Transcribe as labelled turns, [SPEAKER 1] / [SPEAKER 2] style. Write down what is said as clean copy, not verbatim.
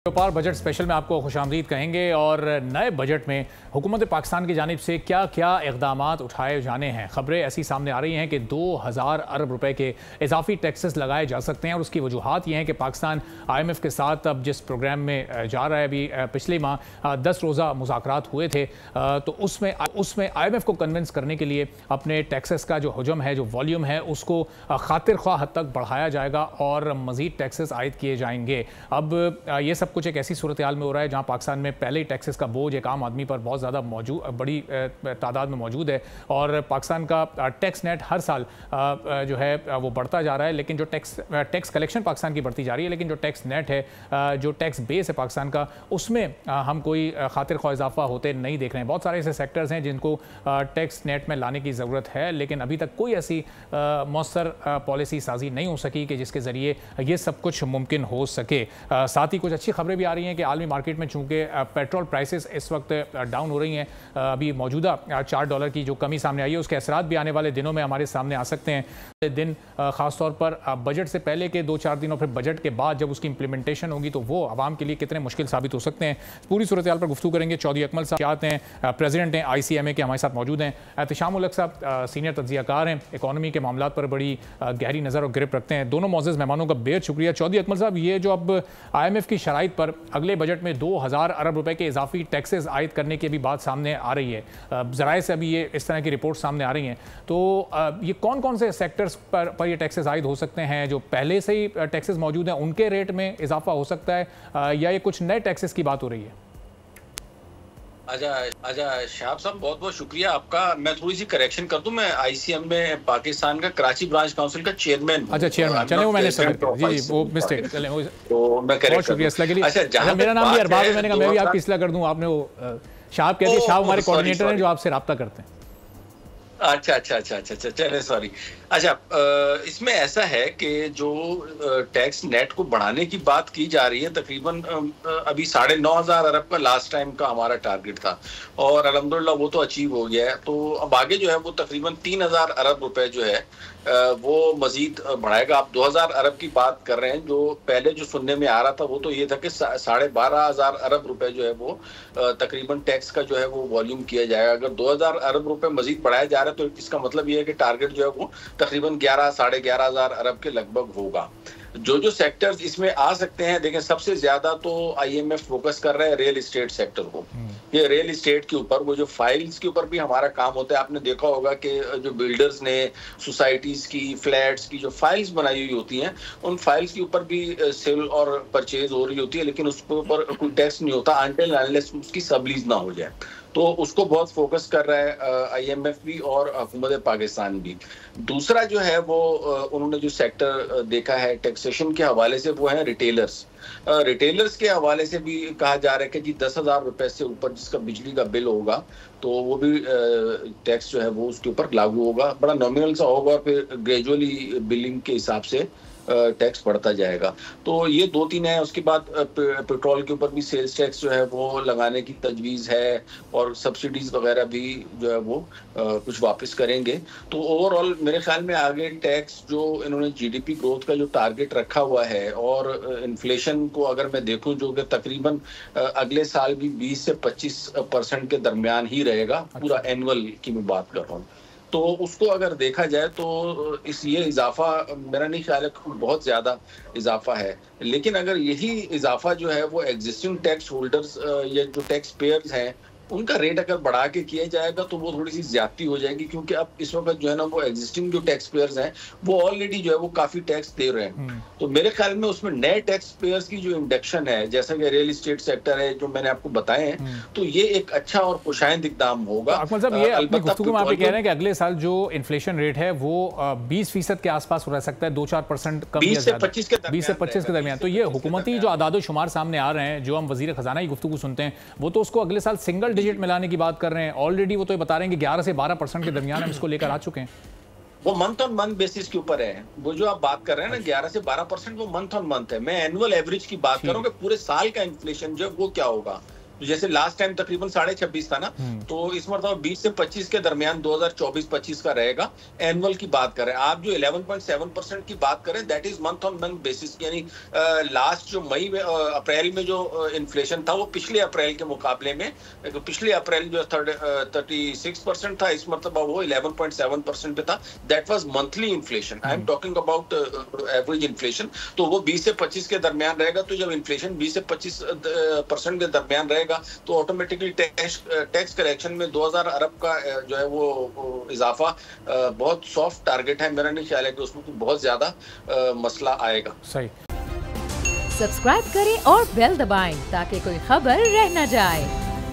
[SPEAKER 1] व्यापार budget special में आपको खुशामदीद कहेंगे और नए बजट में हुकूमत पाकिस्तान की जानिब से क्या क्या इक़दामात उठाए जाने हैं। ख़बरें ऐसी सामने आ रही हैं कि 2000 अरब रुपए के इजाफी टैक्सेस लगाए जा सकते हैं और उसकी वजूहात ये हैं कि पाकिस्तान IMF के साथ अब जिस प्रोग्राम में जा रहा है, अभी पिछले माह 10 रोज़ा मुज़ाकरात हुए थे, तो उसमें IMF को कन्विंस करने के लिए अपने टैक्सेस का जो हजम है, जो वॉल्यूम है, उसको खातिर ख्वाह हद तक बढ़ाया जाएगा और मज़ीद टैक्सेस आयद किए जाएंगे। अब ये सब कुछ एक ऐसी सूरत हाल में हो रहा है जहां पाकिस्तान में पहले ही टैक्सेस का बोझ एक आम आदमी पर बहुत ज़्यादा बड़ी तादाद में मौजूद है और पाकिस्तान का टैक्स नेट हर साल जो है वो बढ़ता जा रहा है, लेकिन जो टैक्स कलेक्शन पाकिस्तान की बढ़ती जा रही है, लेकिन जो टैक्स नेट है, जो टैक्स बेस है पाकिस्तान का, उसमें हम कोई खातिर ख्वाह इजाफा होते नहीं देख रहे हैं। बहुत सारे ऐसे सेक्टर्स हैं जिनको टैक्स नेट में लाने की ज़रूरत है, लेकिन अभी तक कोई ऐसी मौसर पॉलिसी साजी नहीं हो सकी कि जिसके ज़रिए ये सब कुछ मुमकिन हो सके। साथ ही कुछ अच्छी खबरें भी आ रही हैं कि आलमी मार्केट में चूंकि पेट्रोल प्राइसेस इस वक्त डाउन हो रही हैं, अभी मौजूदा $4 की जो कमी सामने आई है उसके असरात भी आने वाले दिनों में हमारे सामने आ सकते हैं। दिन ख़ासतौर पर बजट से पहले के 2-4 दिन और फिर बजट के बाद जब उसकी इंप्लीमेंटेशन होगी तो वो आवाम के लिए कितने मुश्किल साबित हो सकते हैं। पूरी सूरत हाल पर गुफ्तगू करेंगे। चौधरी अकमल साहब हैं, प्रेसिडेंट हैं ICMA के, हमारे साथ मौजूद हैं। एहतशाम उल हक साहब सीनियर तज्ज़ियाकार हैं, इकॉनमी के मामलों पर बड़ी गहरी नज़र और गिरफ्त रखते हैं। दोनों मौजूद मेहमानों का बेहद शुक्रिया। चौधरी अकमल साहब, ये जो अब IMF की शराइत पर अगले बजट में 2000 अरब रुपए के इजाफी टैक्सेस आयद करने की भी बात सामने आ रही है, ज़राए से अभी ये इस तरह की रिपोर्ट सामने आ रही हैं, तो ये कौन कौन से सेक्टर्स पर ये टैक्सेस आयद हो सकते हैं? जो पहले से ही टैक्सेस मौजूद हैं उनके रेट में इजाफा हो सकता है या ये कुछ नए टैक्सेस की बात हो रही है?
[SPEAKER 2] अच्छा शहाब साहब, बहुत बहुत शुक्रिया आपका। मैं थोड़ी सी करेक्शन कर दूं, मैं ICM में पाकिस्तान का कराची ब्रांच काउंसिल का चेयरमैन हूं।
[SPEAKER 1] अच्छा, चेयरमैन, चले वो मैंने समझ जी वो मिस्टेक, चले
[SPEAKER 2] तो मैं
[SPEAKER 1] बहुत शुक्रिया इसलिए के लिए। अच्छा, मेरा नाम भी अरबाब है, मैंने कहा मैं भी आपकी इसला कर दूं, आपने वो शाहब कह दिया। शाहब हमारे कोऑर्डिनेटर हैं जो आपसे रब्ता करते हैं।
[SPEAKER 2] अच्छा, चलिए सॉरी। अच्छा, इसमें ऐसा है कि जो टैक्स नेट को बढ़ाने की बात की जा रही है, तकरीबन अभी 9,500 अरब का लास्ट टाइम का हमारा टारगेट था और अल्हम्दुलिल्लाह वो तो अचीव हो गया है। तो अब आगे जो है वो तकरीबन 3,000 अरब रुपए जो है वो मजीद बढ़ाएगा। आप 2,000 अरब की बात कर रहे हैं, जो पहले जो सुनने में आ रहा था वो तो ये था कि 12,500 अरब रुपए जो है वो तकरीबन टैक्स का जो है वो वॉल्यूम किया जाएगा। अगर 2,000 अरब रुपए मजीद बढ़ाया जा रहा है तो इसका मतलब ये है कि टारगेट जो है वो तकरीबन 11-11,500 अरब के लगभग होगा। जो सेक्टर्स इसमें आ सकते हैं, देखें सबसे ज्यादा तो IMF फोकस कर रहा है रियल एस्टेट सेक्टर को। ये रियल एस्टेट के ऊपर, वो जो फाइल्स के ऊपर भी हमारा काम होता है। आपने देखा होगा कि जो बिल्डर्स ने सोसाइटीज की, फ्लैट्स की जो फाइल्स बनाई हुई होती हैं, उन फाइल्स के ऊपर भी सेल और परचेज हो रही होती है, लेकिन उसके ऊपर कोई टैक्स नहीं होता अनटिल अनलेस उसकी सबलीज ना हो जाए। तो उसको बहुत फोकस कर रहा है IMF भी और हुकूमत पाकिस्तान भी। दूसरा जो है वो उन्होंने जो सेक्टर देखा है टैक्सेशन के हवाले से, वो है रिटेलर्स। रिटेलर्स के हवाले से भी कहा जा रहा है कि जी 10,000 रुपए से ऊपर जिसका बिजली का बिल होगा तो वो भी टैक्स जो है वो उसके ऊपर लागू होगा। बड़ा नॉमिनल सा होगा और फिर ग्रेजुअली बिलिंग के हिसाब से टैक्स बढ़ता जाएगा। तो ये 2-3 है। उसके बाद पेट्रोल के ऊपर भी सेल्स टैक्स जो है वो लगाने की तजवीज़ है और सब्सिडीज वगैरह भी जो है वो कुछ वापस करेंगे। तो ओवरऑल मेरे ख्याल में आगे टैक्स जो इन्होंने GDP ग्रोथ का जो टारगेट रखा हुआ है और इन्फ्लेशन को अगर मैं देखूं जो कि तकरीबन अगले साल भी 20 से 25% के दरमियान ही रहेगा, पूरा एनुअल की मैं बात कर रहा हूँ, तो उसको अगर देखा जाए तो ये इजाफा मेरा नहीं ख्याल है बहुत ज्यादा इजाफा है। लेकिन अगर यही इजाफा जो है वो एग्जिस्टिंग टैक्स होल्डर्स या जो टैक्स पेयर्स हैं उनका रेट अगर बढ़ा के किया जाएगा तो वो थोड़ी सी ज्यादती हो जाएगी, क्योंकि अब इस वक्त जो है ना वो एग्जिस्टिंग जो टैक्स पेयर्स हैं वो ऑलरेडी जो है वो काफी टैक्स दे रहे हैं। तो मेरे ख्याल में उसमें नए टैक्स पेयर्स की जो इंडक्शन है, जैसा कि रियल एस्टेट सेक्टर है जो मैंने आपको बताए हैं, तो ये एक अच्छा और खुशाइंद इकदाम होगा।
[SPEAKER 1] अकमल साहब, ये अपनी गुफ्तगू में आप कह रहे हैं कि अगले साल जो इन्फ्लेशन रेट है वो 20% के आसपास रह सकता है, 2-4% कम,
[SPEAKER 2] 20 से 25
[SPEAKER 1] के दरमियान। तो ये हुकूमती जो आदादो शुमार सामने आ रहे हैं, जो हम वजीर खजाना की गुफ्तगू सुनते हैं, वो तो उसको अगले साल सिंगल डिजिट में लाने की बात कर रहे हैं। ऑलरेडी वो तो बता रहे हैं कि 11 से 12% के दरमियान हम इसको लेकर आ चुके हैं।
[SPEAKER 2] वो मंथ ऑन मंथ बेसिस के ऊपर है। वो जो आप बात कर रहे हैं ना 11 से 12%, वो मंथ ऑन मंथ है। मैं एनुअल एवरेज की बात कर रहा हूँ कि पूरे साल का इन्फ्लेशन जो है वो क्या होगा। जैसे लास्ट टाइम तकरीबन 26.5 था ना, तो इस मरतबा 20 से 25 के दरमियान 2024-25 का रहेगा। एनुअल की बात करें आप, जो 11.7% की बात करें, that is month on month basis, यानी लास्ट जो मई में अप्रैल में जो इन्फ्लेशन था वो पिछले अप्रैल के मुकाबले में, पिछले अप्रैल जो 36% था, इस मरतबा वो 11.7% पे था। That was monthly inflation, I am talking about average inflation. तो वो 20 से 25 के दरमियान रहेगा। तो जब इन्फ्लेशन 20 से 25% के दरमियान रहेगा तो ऑटोमेटिकली टैक्स कलेक्शन में 2000 अरब का जो है वो इजाफा बहुत सॉफ्ट टारगेट है। मेरा नहीं ख्याल है कि उसमें बहुत ज्यादा मसला आएगा।
[SPEAKER 1] सही।
[SPEAKER 3] सब्सक्राइब करें और बेल दबाएं ताकि कोई खबर रह न जाए।